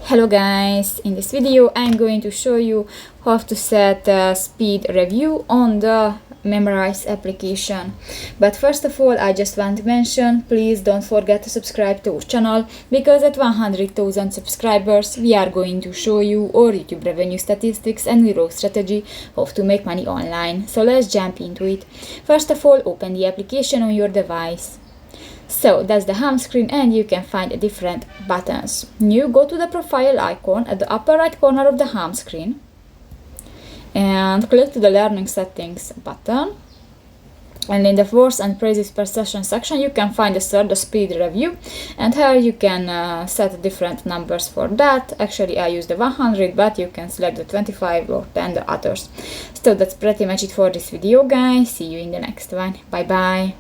Hello guys, in this video I'm going to show you how to set a speed review on the Memrise application. But first of all, I just want to mention, please don't forget to subscribe to our channel, because at 100,000 subscribers we are going to show you our YouTube revenue statistics and growth strategy, how to make money online. So let's jump into it. First of all, open the application on your device. So that's the home screen, and you can find different buttons. You go to the profile icon at the upper right corner of the home screen and click to the learning settings button. And in the force and praises per session section, you can find the speed review, and here you can set different numbers for that. Actually, I use the 100, but you can select the 25 or 10 the others. So that's pretty much it for this video, guys. See you in the next one. Bye bye.